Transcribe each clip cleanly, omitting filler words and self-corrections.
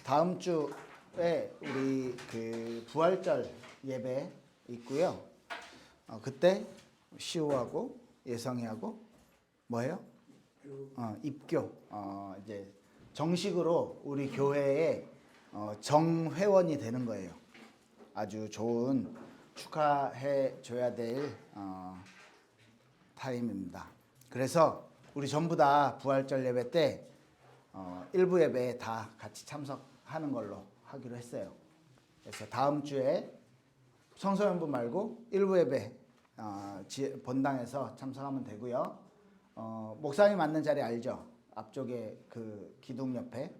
다음 주에 우리 그 부활절 예배 있고요. 그때 시우하고 예성이하고 뭐예요? 입교. 이제 정식으로 우리 교회의 정회원이 되는 거예요. 아주 좋은 축하해 줘야 될 타임입니다. 그래서 우리 전부 다 부활절 예배 때 일부 예배에 다 같이 참석하는 걸로 하기로 했어요. 그래서 다음 주에 청소년부 말고 일부 예배 본당에서 참석하면 되고요. 목사님 앉는 자리 알죠? 앞쪽에 그 기둥 옆에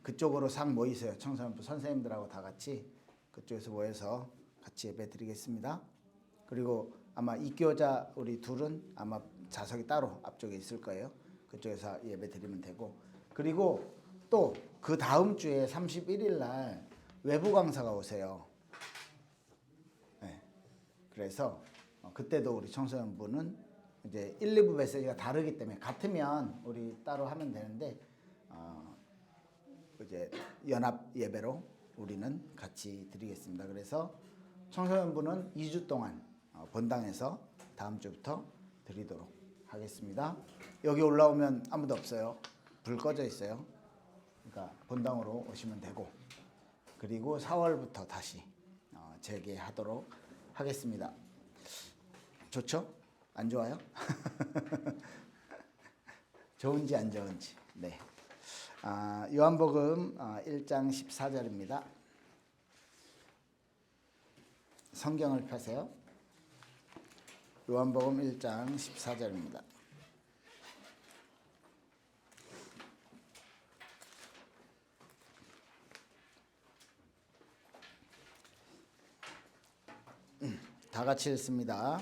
그쪽으로 상 모이세요. 청소년부 선생님들하고 다 같이 그쪽에서 모여서 같이 예배 드리겠습니다. 그리고 아마 입교자 우리 둘은 아마 좌석이 따로 앞쪽에 있을 거예요. 그쪽에서 예배 드리면 되고, 그리고 또 그 다음 주에 31일 날 외부 강사가 오세요. 네. 그래서 그때도 우리 청소년부는 이제 1, 2부 메시지가 다르기 때문에 같으면 우리 따로 하면 되는데 이제 연합 예배로 우리는 같이 드리겠습니다. 그래서 청소년부는 2주 동안 본당에서 다음 주부터 드리도록 하겠습니다. 여기 올라오면 아무도 없어요. 불 꺼져 있어요. 그러니까 본당으로 오시면 되고, 그리고 4월부터 다시 재개하도록 하겠습니다. 좋죠? 안 좋아요? 좋은지 안 좋은지. 네. 요한복음 1장 14절입니다. 성경을 펴세요. 요한복음 1장 14절입니다. 다 같이 읽습니다.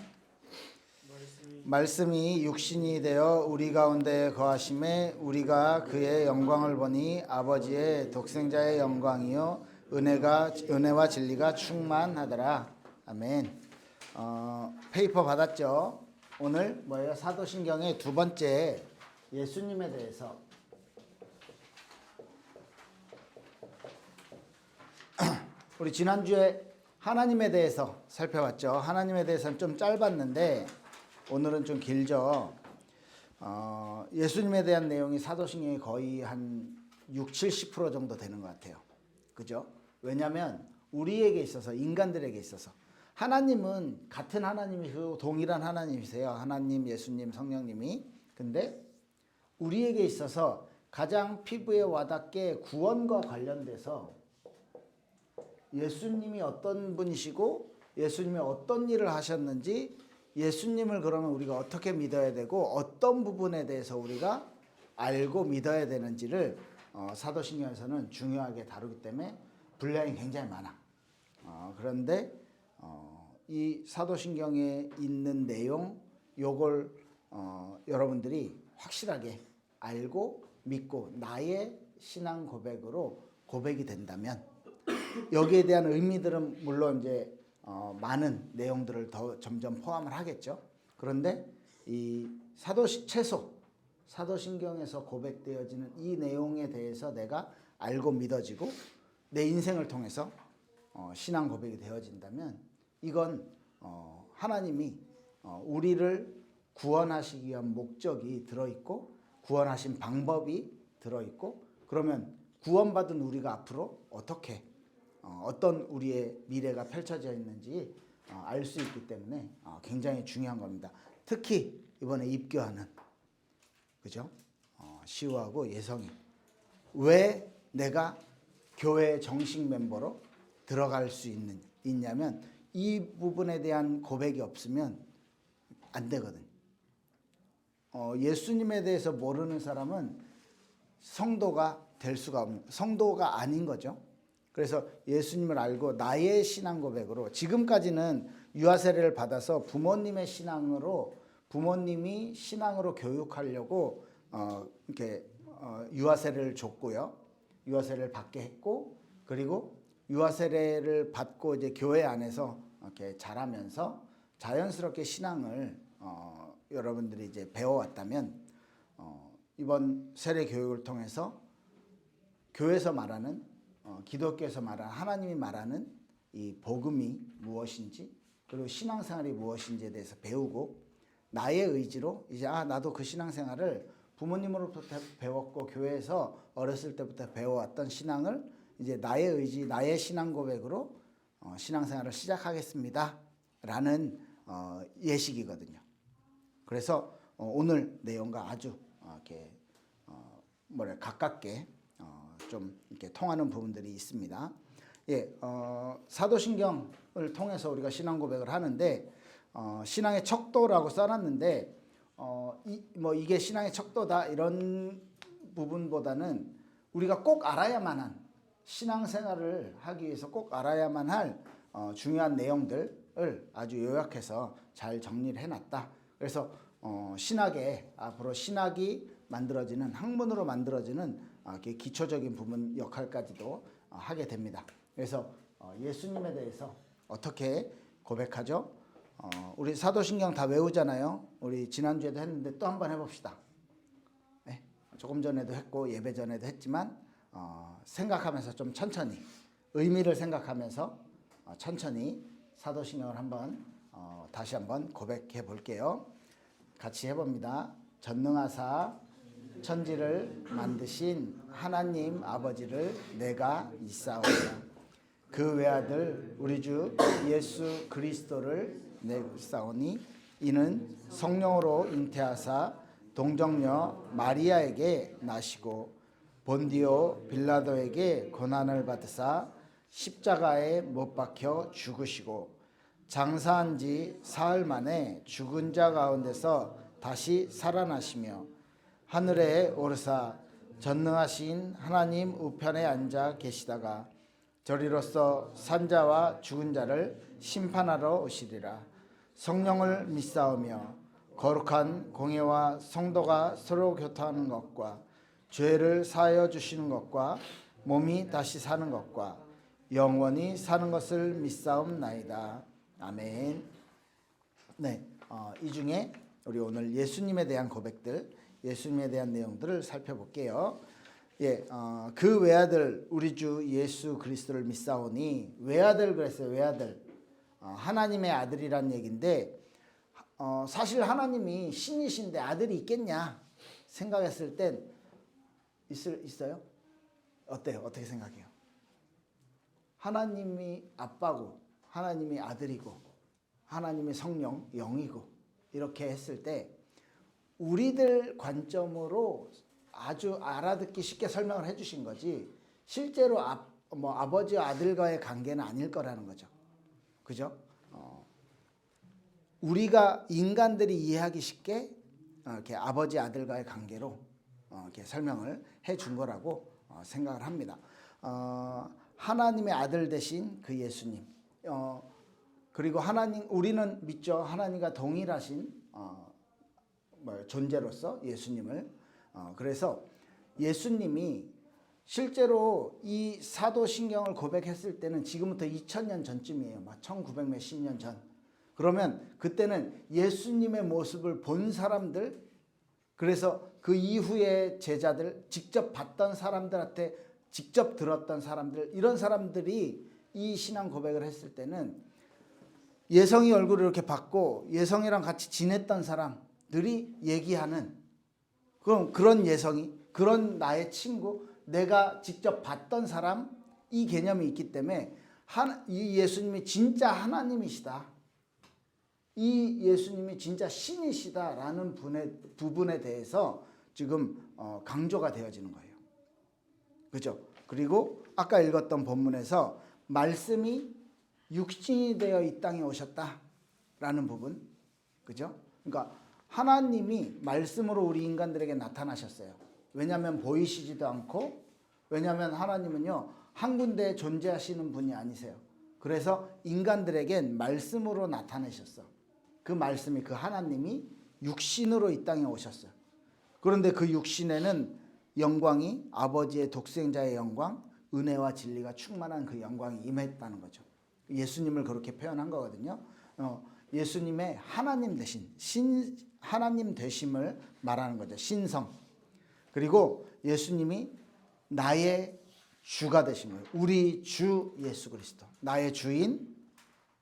말씀이 육신이 되어 우리 가운데 거하심에 우리가 그의 영광을 보니 아버지의 독생자의 영광이요 은혜와 진리가 충만하더라. 아멘. 페이퍼 받았죠? 오늘 뭐예요? 사도신경의 두 번째 예수님에 대해서 우리 지난주에 하나님에 대해서 살펴봤죠. 하나님에 대해서는 좀 짧았는데 오늘은 좀 길죠. 예수님에 대한 내용이 사도신경이 거의 한 60, 70% 정도 되는 것 같아요. 그죠? 왜냐하면 우리에게 있어서, 인간들에게 있어서 하나님은 같은 하나님이시고 동일한 하나님이세요. 하나님, 예수님, 성령님이. 근데 우리에게 있어서 가장 피부에 와닿게 구원과 관련돼서 예수님이 어떤 분이시고 예수님이 어떤 일을 하셨는지, 예수님을 그러면 우리가 어떻게 믿어야 되고 어떤 부분에 대해서 우리가 알고 믿어야 되는지를 사도신경에서는 중요하게 다루기 때문에 분량이 굉장히 많아. 그런데 이 사도신경에 있는 내용 요걸 여러분들이 확실하게 알고 믿고 나의 신앙 고백으로 고백이 된다면 여기에 대한 의미들은 물론 이제 많은 내용들을 더 점점 포함을 하겠죠. 그런데 이 사도신경에서 고백되어지는 이 내용에 대해서 내가 알고 믿어지고 내 인생을 통해서 신앙 고백이 되어진다면 이건 하나님이 우리를 구원하시기 위한 목적이 들어있고 구원하신 방법이 들어있고, 그러면 구원받은 우리가 앞으로 어떻게 어떤 우리의 미래가 펼쳐져 있는지 알 수 있기 때문에 굉장히 중요한 겁니다. 특히 이번에 입교하는, 그죠? 시우하고 예성이 왜 내가 교회 정식 멤버로 들어갈 수 있냐면 이 부분에 대한 고백이 없으면 안 되거든. 예수님에 대해서 모르는 사람은 성도가 될 수가 없는, 성도가 아닌 거죠. 그래서 예수님을 알고 나의 신앙 고백으로, 지금까지는 유아 세례를 받아서 부모님의 신앙으로, 부모님이 신앙으로 교육하려고 이렇게 유아 세례를 줬고요. 유아 세례를 받게 했고, 그리고 유아 세례를 받고 이제 교회 안에서 이렇게 자라면서 자연스럽게 신앙을 여러분들이 이제 배워왔다면 이번 세례 교육을 통해서 교회에서 말하는 기독교에서 말하는 하나님이 말하는 이 복음이 무엇인지 그리고 신앙생활이 무엇인지에 대해서 배우고 나의 의지로 이제 나도 그 신앙생활을 부모님으로부터 배웠고 교회에서 어렸을 때부터 배워왔던 신앙을 이제 나의 의지, 나의 신앙 고백으로 신앙생활을 시작하겠습니다. 라는 예식이거든요. 그래서 오늘 내용과 아주 이렇게 가깝게 좀 이렇게 통하는 부분들이 있습니다. 예, 사도신경을 통해서 우리가 신앙 고백을 하는데 신앙의 척도라고 써놨는데 이게 신앙의 척도다 이런 부분보다는 우리가 꼭 알아야만 한 신앙생활을 하기 위해서 꼭 알아야만 할 중요한 내용들을 아주 요약해서 잘 정리를 해놨다. 그래서 신학에 앞으로 신학이 만들어지는 학문으로 만들어지는 기초적인 부분 역할까지도 하게 됩니다. 그래서 예수님에 대해서 어떻게 고백하죠? 우리 사도신경 다 외우잖아요. 우리 지난주에도 했는데 또 한번 해봅시다. 네, 조금 전에도 했고 예배 전에도 했지만 생각하면서 좀 천천히 의미를 생각하면서 천천히 사도신경을 한번 다시 한번 고백해 볼게요. 같이 해봅니다. 전능하사 천지를 만드신 하나님 아버지를 내가 믿사오니 그 외아들 우리 주 예수 그리스도를 내사오니 이는 성령으로 잉태하사 동정녀 마리아에게 나시고 본디오 빌라도에게 고난을 받으사 십자가에 못 박혀 죽으시고 장사한 지 사흘 만에 죽은 자 가운데서 다시 살아나시며 하늘에 오르사 전능하신 하나님 우편에 앉아 계시다가 저리로서 산자와 죽은 자를 심판하러 오시리라. 성령을 믿사오며 거룩한 공예와 성도가 서로 교통하는 것과 죄를 사하여 주시는 것과 몸이 다시 사는 것과 영원히 사는 것을 믿사옵나이다. 아멘. 네, 이 중에 우리 오늘 예수님에 대한 고백들, 예수님에 대한 내용들을 살펴볼게요. 예, 그 외아들 우리 주 예수 그리스도를 믿사오니 외아들 그랬어요. 외아들 하나님의 아들이란 얘기인데 사실 하나님이 신이신데 아들이 있겠냐 생각했을 땐 있어요? 어때요? 어떻게 생각해요? 하나님이 아빠고 하나님이 아들이고 하나님이 성령 영이고 이렇게 했을 때 우리들 관점으로 아주 알아듣기 쉽게 설명을 해주신 거지 실제로 아버지와 아들과의 관계는 아닐 거라는 거죠. 그죠? 우리가 인간들이 이해하기 쉽게 이렇게 아버지 아들과의 관계로 이렇게 설명을 해준 거라고 생각을 합니다. 하나님의 아들 되신 그 예수님, 그리고 하나님 우리는 믿죠. 하나님과 동일하신 존재로서 예수님을 그래서 예수님이 실제로 이 사도신경을 고백했을 때는 지금부터 2000년 전쯤이에요. 막 1900 몇십 년 전. 그러면 그때는 예수님의 모습을 본 사람들, 그래서 그 이후에 제자들, 직접 봤던 사람들한테 직접 들었던 사람들, 이런 사람들이 이 신앙 고백을 했을 때는 예성이 얼굴을 이렇게 봤고 예성이랑 같이 지냈던 사람들이 얘기하는 그런 예성이, 그런 나의 친구, 내가 직접 봤던 사람, 이 개념이 있기 때문에 이 예수님이 진짜 하나님이시다, 이 예수님이 진짜 신이시다라는 부분에 대해서 지금 강조가 되어지는 거예요. 그죠? 그리고 아까 읽었던 본문에서 말씀이 육신이 되어 이 땅에 오셨다라는 부분, 그죠? 그러니까 하나님이 말씀으로 우리 인간들에게 나타나셨어요. 왜냐하면 보이시지도 않고, 왜냐하면 하나님은요 한 군데에 존재하시는 분이 아니세요. 그래서 인간들에겐 말씀으로 나타내셨어. 그 말씀이, 그 하나님이 육신으로 이 땅에 오셨어요. 그런데 그 육신에는 영광이, 아버지의 독생자의 영광, 은혜와 진리가 충만한 그 영광이 임했다는 거죠. 예수님을 그렇게 표현한 거거든요. 예수님의 하나님 되신, 하나님 되심을 말하는 거죠. 신성. 그리고 예수님이 나의 주가 되신 거예요. 우리 주 예수 그리스도. 나의 주인,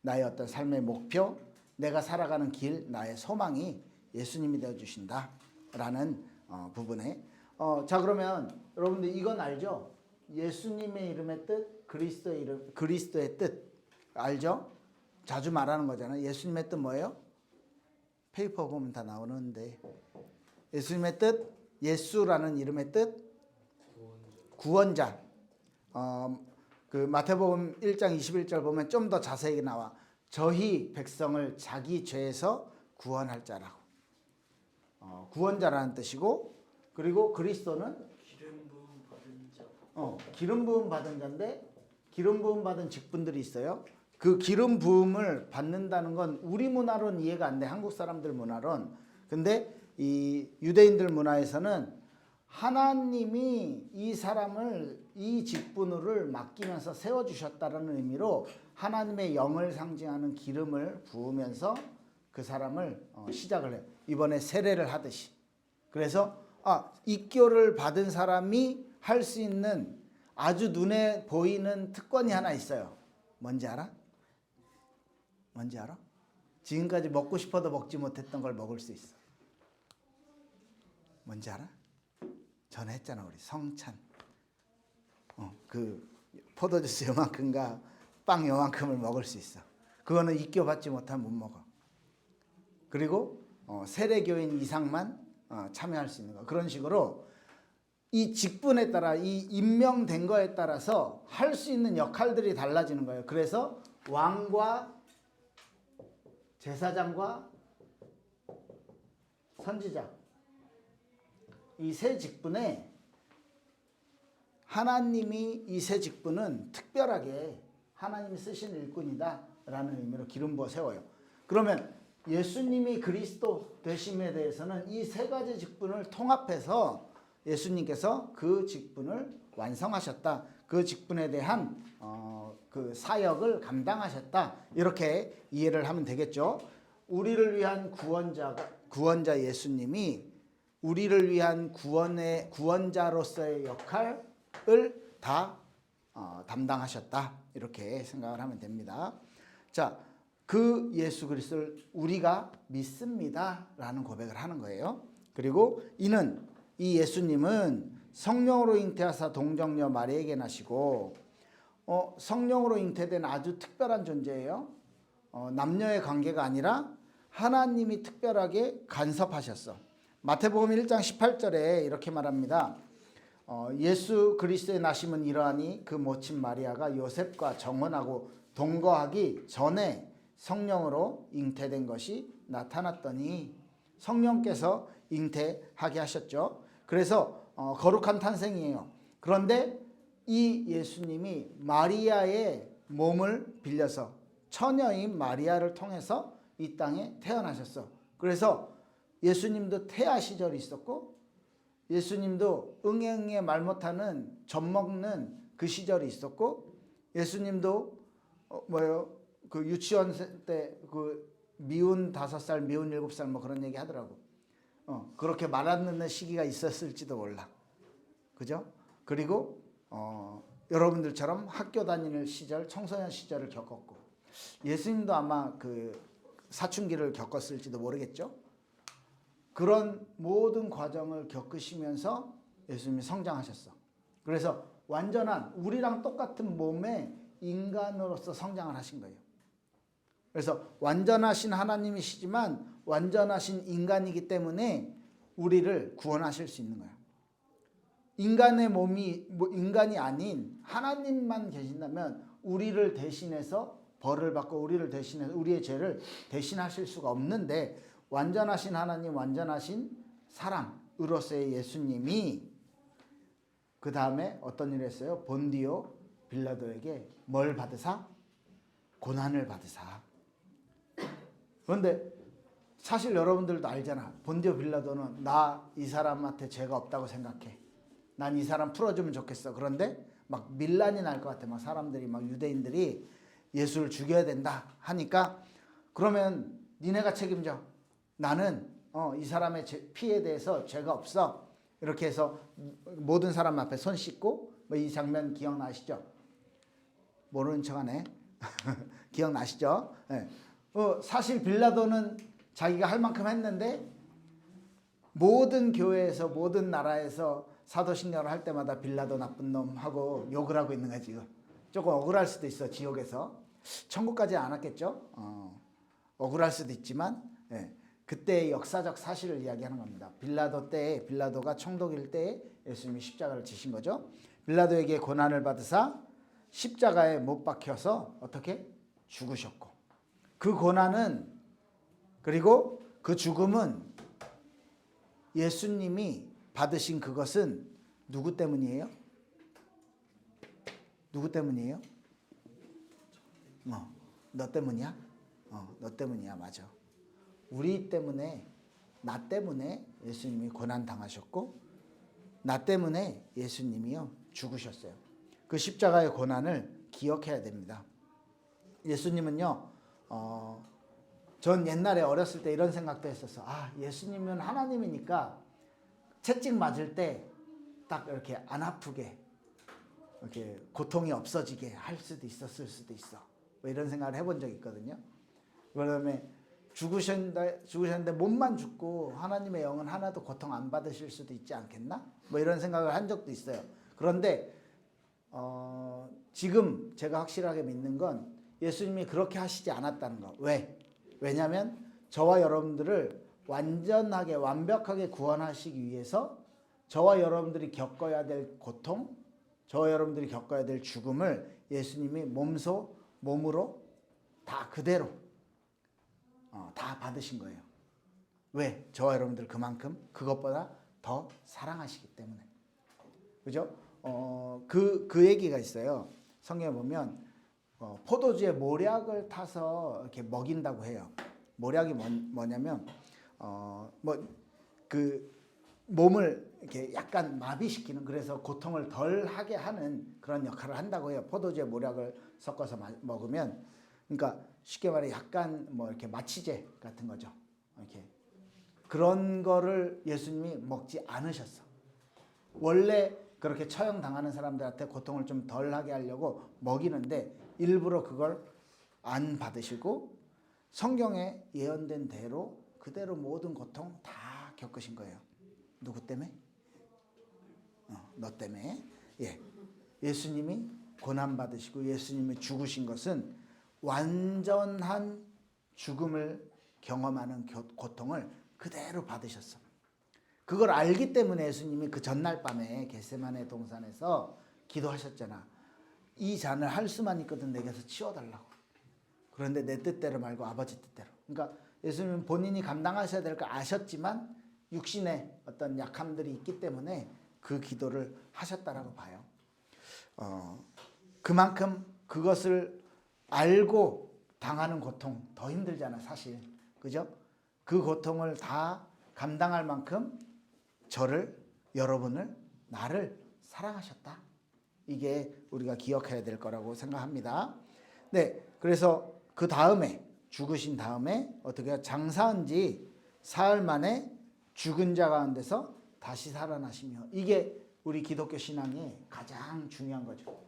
나의 어떤 삶의 목표, 내가 살아가는 길, 나의 소망이 예수님이 되어주신다라는 부분에 자 그러면 여러분들 이건 알죠? 예수님의 이름의 뜻, 그리스도의 이름, 그리스도의 뜻 알죠? 자주 말하는 거잖아요. 예수님의 뜻 뭐예요? 페이퍼 보면 다 나오는데 예수님의 뜻, 예수라는 이름의 뜻, 구원자. 그 마태복음 1장 21절 보면 좀 더 자세히 나와. 저희 백성을 자기 죄에서 구원할 자라고. 구원자라는 뜻이고, 그리고 그리스도는 기름 부음 받은 자. 기름 부음 받은 자인데 기름 부음 받은 직분들이 있어요. 그 기름 부음을 받는다는 건 우리 문화로는 이해가 안 돼. 한국 사람들 문화로는. 근데 이 유대인들 문화에서는 하나님이 이 사람을 이 직분을 맡기면서 세워주셨다는 의미로 하나님의 영을 상징하는 기름을 부으면서 그 사람을 시작을 해요. 이번에 세례를 하듯이. 그래서 입교를 받은 사람이 할 수 있는 아주 눈에 보이는 특권이 하나 있어요. 뭔지 알아? 뭔지 알아? 지금까지 먹고 싶어도 먹지 못했던 걸 먹을 수 있어. 뭔지 알아? 전에 했잖아 우리 성찬. 그 포도주스 요만큼과 빵 요만큼을 먹을 수 있어. 그거는 입교 받지 못하면 못 먹어. 그리고 세례교인 이상만 참여할 수 있는 거. 그런 식으로 이 직분에 따라 이 임명된 거에 따라서 할 수 있는 역할들이 달라지는 거예요. 그래서 왕과 제사장과 선지자 이 세 직분에 하나님이 이 세 직분은 특별하게 하나님이 쓰신 일꾼이다 라는 의미로 기름 부어 세워요. 그러면 예수님이 그리스도 되심에 대해서는 이 세 가지 직분을 통합해서 예수님께서 그 직분을 완성하셨다. 그 직분에 대한 그 사역을 감당하셨다. 이렇게 이해를 하면 되겠죠. 우리를 위한 구원자 예수님이 우리를 위한 구원자로서의 역할을 다 담당하셨다. 이렇게 생각을 하면 됩니다. 자, 그 예수 그리스도를 우리가 믿습니다라는 고백을 하는 거예요. 그리고 이 예수님은 성령으로 잉태하사 동정녀 마리에게 나시고 성령으로 잉태된 아주 특별한 존재예요. 남녀의 관계가 아니라 하나님이 특별하게 간섭하셨어. 마태복음 1장 18절에 이렇게 말합니다. 예수 그리스도의 나심은 이러하니 그 모친 마리아가 요셉과 정혼하고 동거하기 전에 성령으로 잉태된 것이 나타났더니 성령께서 잉태하게 하셨죠. 그래서 거룩한 탄생이에요. 그런데 이 예수님이 마리아의 몸을 빌려서 처녀인 마리아를 통해서 이 땅에 태어나셨어. 그래서 예수님도 태아 시절이 있었고 예수님도 응애응애 말 못하는 젖먹는 그 시절이 있었고 예수님도 그 유치원 때 그 미운 5살 미운 7살 뭐 그런 얘기 하더라고. 그렇게 말 안 듣는 시기가 있었을지도 몰라. 그죠? 그리고 여러분들처럼 학교 다니는 시절, 청소년 시절을 겪었고 예수님도 아마 그 사춘기를 겪었을지도 모르겠죠. 그런 모든 과정을 겪으시면서 예수님이 성장하셨어. 그래서 완전한 우리랑 똑같은 몸의 인간으로서 성장을 하신 거예요. 그래서 완전하신 하나님이시지만 완전하신 인간이기 때문에 우리를 구원하실 수 있는 거야. 인간의 몸이 인간이 아닌 하나님만 계신다면 우리를 대신해서 벌을 받고 우리를 대신해서 우리의 죄를 대신하실 수가 없는데 완전하신 하나님, 완전하신 사랑으로서의 예수님이 그 다음에 어떤 일을 했어요? 본디오 빌라도에게 뭘 받으사? 고난을 받으사. 그런데 사실 여러분들도 알잖아. 본디오 빌라도는 나 이 사람한테 죄가 없다고 생각해. 난 이 사람 풀어주면 좋겠어. 그런데 막 밀란이 날 것 같아. 막 사람들이 막 유대인들이 예수를 죽여야 된다 하니까 그러면 니네가 책임져. 나는 이 사람의 피에 대해서 죄가 없어. 이렇게 해서 모든 사람 앞에 손 씻고 뭐 이 장면 기억나시죠? 모르는 척하네. 기억나시죠? 네. 사실 빌라도는 자기가 할 만큼 했는데 모든 교회에서 모든 나라에서 사도신경을 할 때마다 빌라도 나쁜 놈 하고 욕을 하고 있는 거야 지금. 조금 억울할 수도 있어 지옥에서. 천국까지는 안 왔겠죠. 억울할 수도 있지만 그때의 역사적 사실을 이야기하는 겁니다. 빌라도 때에 빌라도가 총독일 때에 예수님이 십자가를 지신 거죠. 빌라도에게 고난을 받으사 십자가에 못 박혀서 어떻게 죽으셨고 그 고난은 그리고 그 죽음은 예수님이 받으신 그것은 누구 때문이에요? 누구 때문이에요? 너 때문이야? 너 때문이야. 맞아. 우리 때문에 나 때문에 예수님이 고난 당하셨고 나 때문에 예수님이요 죽으셨어요. 그 십자가의 고난을 기억해야 됩니다. 예수님은요 전 옛날에 어렸을 때 이런 생각도 했었어. 예수님은 하나님이니까 채찍 맞을 때 딱 이렇게 안 아프게 이렇게 고통이 없어지게 할 수도 있었을 수도 있어. 뭐 이런 생각을 해본 적이 있거든요. 그다음에 죽으셨는데 몸만 죽고 하나님의 영은 하나도 고통 안 받으실 수도 있지 않겠나? 뭐 이런 생각을 한 적도 있어요. 그런데 지금 제가 확실하게 믿는 건 예수님이 그렇게 하시지 않았다는 거. 왜? 왜냐하면 저와 여러분들을 완전하게 완벽하게 구원하시기 위해서 저와 여러분들이 겪어야 될 고통, 저와 여러분들이 겪어야 될 죽음을 예수님이 몸으로 다 그대로 다 받으신 거예요. 왜? 저와 여러분들 그만큼 그것보다 더 사랑하시기 때문에. 그죠? 그 얘기가 있어요. 성경에 보면 포도주에 모략을 타서 이렇게 먹인다고 해요. 모략이 뭐냐면 그 몸을 이렇게 약간 마비시키는 그래서 고통을 덜 하게 하는 그런 역할을 한다고 해요. 포도주에 모략을 섞어서 먹으면 그러니까 쉽게 말해 약간 뭐 이렇게 마취제 같은 거죠. 이렇게 그런 거를 예수님이 먹지 않으셨어. 원래 그렇게 처형당하는 사람들한테 고통을 좀 덜하게 하려고 먹이는데 일부러 그걸 안 받으시고 성경에 예언된 대로 그대로 모든 고통 다 겪으신 거예요. 누구 때문에? 너 때문에. 예수님이 고난받으시고 예수님이 죽으신 것은 완전한 죽음을 경험하는 고통을 그대로 받으셨어. 그걸 알기 때문에 예수님이 그 전날 밤에 겟세마네 동산에서 기도하셨잖아. 이 잔을 할 수만 있거든 내게서 치워달라고. 그런데 내 뜻대로 말고 아버지 뜻대로. 그러니까 예수님은 본인이 감당하셔야 될 걸 아셨지만 육신의 어떤 약함들이 있기 때문에 그 기도를 하셨다라고 봐요. 그만큼 그것을 알고 당하는 고통 더 힘들잖아 사실. 그죠? 그 고통을 다 감당할 만큼 저를, 여러분을, 나를 사랑하셨다. 이게 우리가 기억해야 될 거라고 생각합니다. 네, 그래서 그 다음에 죽으신 다음에 어떻게 해요? 장사한 지 사흘 만에 죽은 자 가운데서 다시 살아나시며 이게 우리 기독교 신앙의 가장 중요한 거죠.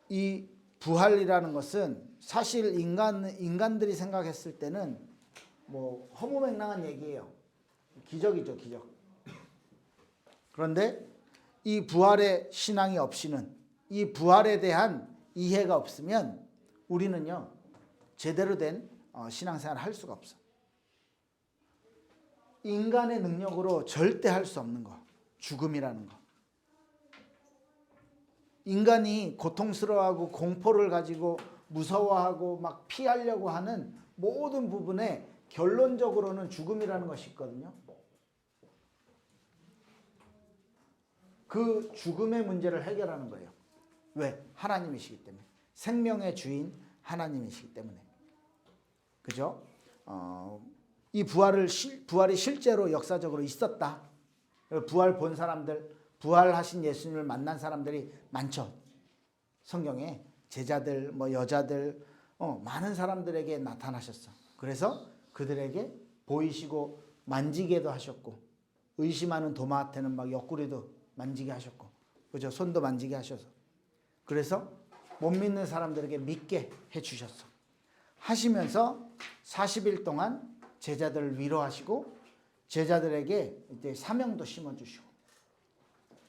이 부활이라는 것은 사실 인간들이 생각했을 때는 뭐 허무맹랑한 얘기예요. 기적이죠, 기적. 그런데 이 부활의 신앙이 없이는 이 부활에 대한 이해가 없으면 우리는요 제대로 된 신앙생활을 할 수가 없어. 인간의 능력으로 절대 할 수 없는 거, 죽음이라는 거. 인간이 고통스러워하고 공포를 가지고 무서워하고 막 피하려고 하는 모든 부분에 결론적으로는 죽음이라는 것이 있거든요. 그 죽음의 문제를 해결하는 거예요. 왜? 하나님이시기 때문에. 생명의 주인 하나님이시기 때문에. 그죠? 이 부활이 실제로 역사적으로 있었다. 부활 본 사람들, 부활하신 예수님을 만난 사람들이 많죠. 성경에 제자들, 뭐 여자들, 많은 사람들에게 나타나셨어. 그래서 그들에게 보이시고 만지게도 하셨고, 의심하는 도마한테는 막 옆구리도 만지게 하셨고, 그죠? 손도 만지게 하셔서, 그래서 못 믿는 사람들에게 믿게 해주셨어. 하시면서 40일 동안 제자들을 위로하시고 제자들에게 이제 사명도 심어주시고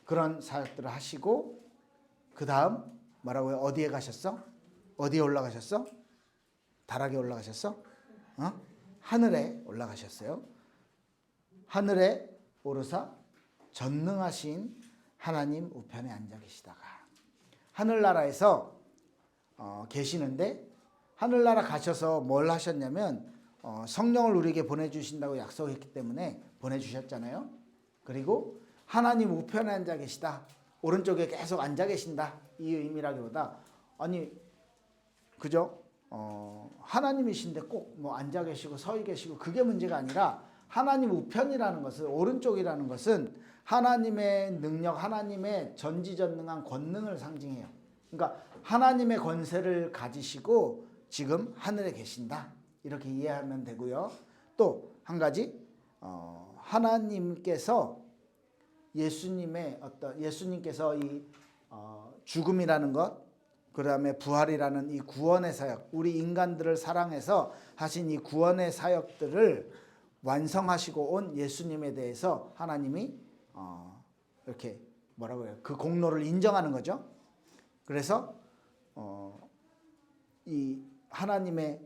그런 사역들을 하시고, 그 다음 뭐라고요? 어디에 가셨어? 어디에 올라가셨어? 다락에 올라가셨어? 하늘에 올라가셨어요. 하늘에 오르사 전능하신 하나님 우편에 앉아 계시다가 하늘나라에서 계시는데, 하늘나라 가셔서 뭘 하셨냐면 성령을 우리에게 보내주신다고 약속했기 때문에 보내주셨잖아요. 그리고 하나님 우편에 앉아 계시다, 오른쪽에 계속 앉아 계신다, 이 의미라기보다, 아니 그죠? 하나님이신데 꼭 뭐 앉아 계시고 서 계시고 그게 문제가 아니라, 하나님 우편이라는 것은, 오른쪽이라는 것은 하나님의 능력, 하나님의 전지전능한 권능을 상징해요. 그러니까 하나님의 권세를 가지시고 지금 하늘에 계신다, 이렇게 이해하면 되고요. 또 한 가지, 하나님께서 예수님께서 이 죽음이라는 것, 그 다음에 부활이라는 이 구원의 사역, 우리 인간들을 사랑해서 하신 이 구원의 사역들을 완성하시고 온 예수님에 대해서 하나님이 이렇게 뭐라고 해요? 그 공로를 인정하는 거죠. 그래서 이 하나님의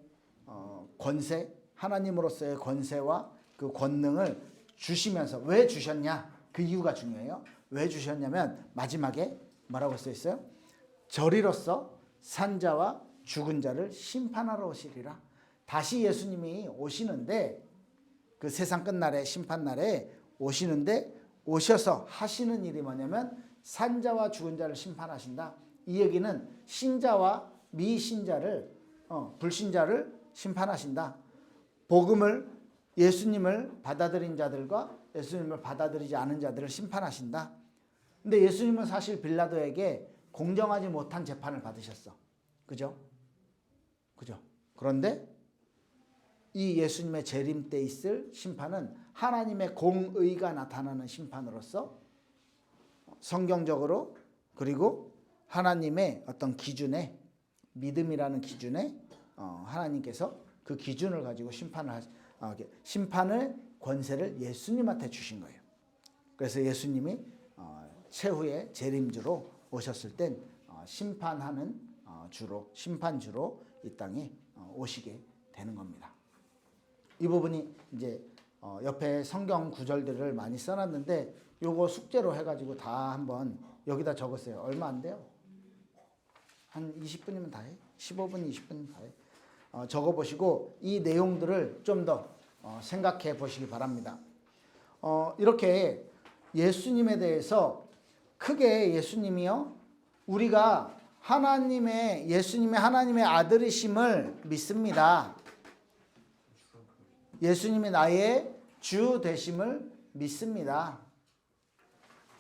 권세, 하나님으로서의 권세와 그 권능을 주시면서, 왜 주셨냐? 그 이유가 중요해요. 왜 주셨냐면 마지막에 뭐라고 써 있어요? 저리로서 산자와 죽은 자를 심판하러 오시리라. 다시 예수님이 오시는데, 그 세상 끝날에, 심판날에 오시는데, 오셔서 하시는 일이 뭐냐면 산자와 죽은 자를 심판하신다. 이 얘기는 신자와 미신자를, 불신자를 심판하신다. 복음을, 예수님을 받아들인 자들과 예수님을 받아들이지 않은 자들을 심판하신다. 근데 예수님은 사실 빌라도에게 공정하지 못한 재판을 받으셨어. 그죠? 그런데 이 예수님의 재림 때 있을 심판은 하나님의 공의가 나타나는 심판으로서 성경적으로, 그리고 하나님의 어떤 기준에, 믿음이라는 기준에 하나님께서 그 기준을 가지고 심판의 권세를 예수님한테 주신 거예요. 그래서 예수님이 최후의 재림주로 오셨을 땐 심판하는 심판주로 이 땅에 오시게 되는 겁니다. 이 부분이 이제 옆에 성경 구절들을 많이 써놨는데, 요거 숙제로 해가지고 다 한번 여기다 적었어요. 얼마 안 돼요. 한 20분이면 다 해. 15분, 20분 다 해. 적어보시고 이 내용들을 좀 더 생각해 보시기 바랍니다. 이렇게 예수님에 대해서 크게, 예수님이요, 우리가 예수님의 하나님의 아들이심을 믿습니다. 예수님이 나의 주 되심을 믿습니다.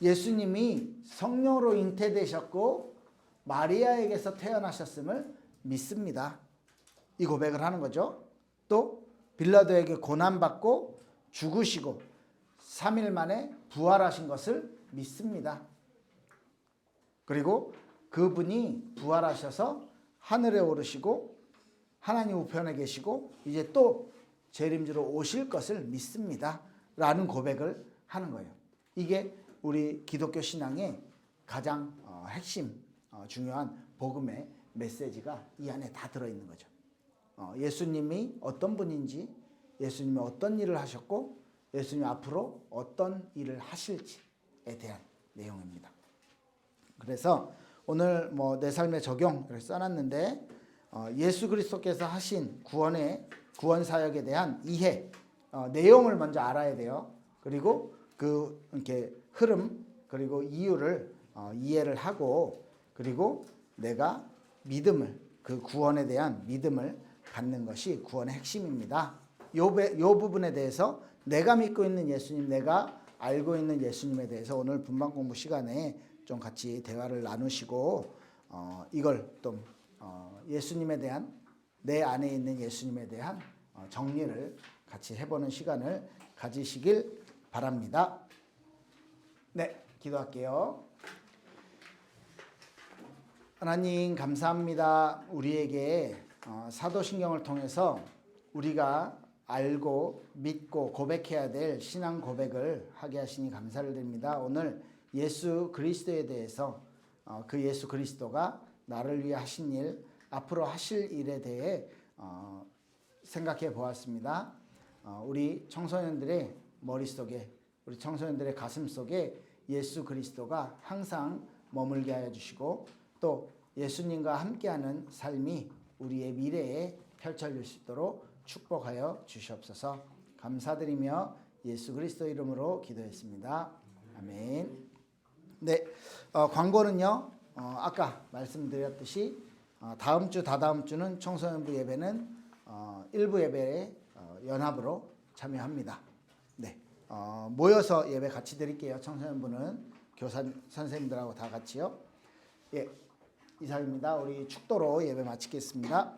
예수님이 성령으로 잉태되셨고 마리아에게서 태어나셨음을 믿습니다. 이 고백을 하는 거죠. 또 빌라도에게 고난받고 죽으시고 3일 만에 부활하신 것을 믿습니다. 그리고 그분이 부활하셔서 하늘에 오르시고 하나님 우편에 계시고 이제 또 재림주로 오실 것을 믿습니다. 라는 고백을 하는 거예요. 이게 우리 기독교 신앙의 가장 핵심, 중요한 복음의 메시지가 이 안에 다 들어있는 거죠. 예수님이 어떤 분인지, 예수님이 어떤 일을 하셨고 예수님이 앞으로 어떤 일을 하실지에 대한 내용입니다. 그래서 오늘 내 삶의 적용을 써놨는데, 예수 그리스도께서 하신 구원 사역에 대한 이해, 내용을 먼저 알아야 돼요. 그리고 이렇게 흐름, 그리고 이유를 이해를 하고, 그리고 내가 믿음을, 그 구원에 대한 믿음을 갖는 것이 구원의 핵심입니다. 요 부분에 대해서 내가 믿고 있는 예수님, 내가 알고 있는 예수님에 대해서 오늘 분방 공부 시간에 좀 같이 대화를 나누시고, 이걸 좀 예수님에 대한, 내 안에 있는 예수님에 대한 정리를 같이 해보는 시간을 가지시길 바랍니다. 네, 기도할게요. 하나님 감사합니다. 우리에게 사도신경을 통해서 우리가 알고 믿고 고백해야 될 신앙 고백을 하게 하시니 감사를 드립니다. 오늘 예수 그리스도에 대해서 그 예수 그리스도가 나를 위해 하신 일, 앞으로 하실 일에 대해 생각해 보았습니다. 우리 청소년들의 머릿속에, 우리 청소년들의 가슴속에 예수 그리스도가 항상 머물게 하여 주시고 또 예수님과 함께하는 삶이 우리의 미래에 펼쳐질 수 있도록 축복하여 주시옵소서. 감사드리며 예수 그리스도 이름으로 기도했습니다. 아멘. 네, 광고는요. 아까 말씀드렸듯이 다음 주, 다다음 주는 청소년부 예배는 일부 예배에 연합으로 참여합니다. 네, 모여서 예배 같이 드릴게요. 청소년부는 교사 선생님들하고 다 같이요. 예, 이상입니다. 우리 축도로 예배 마치겠습니다.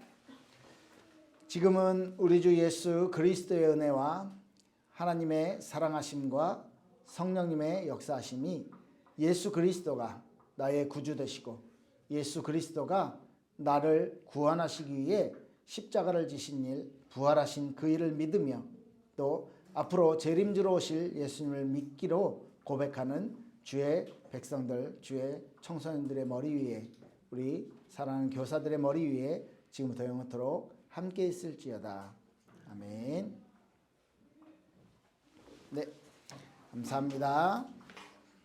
지금은 우리 주 예수 그리스도의 은혜와 하나님의 사랑하심과 성령님의 역사하심이 예수 그리스도가 나의 구주 되시고 예수 그리스도가 나를 구원하시기 위해 십자가를 지신 일, 부활하신 그 일을 믿으며 또 앞으로 재림주로 오실 예수님을 믿기로 고백하는 주의 백성들, 주의 청소년들의 머리 위에, 우리 사랑하는 교사들의 머리 위에 지금부터 영원토록 함께 있을지어다. 아멘. 네, 감사합니다.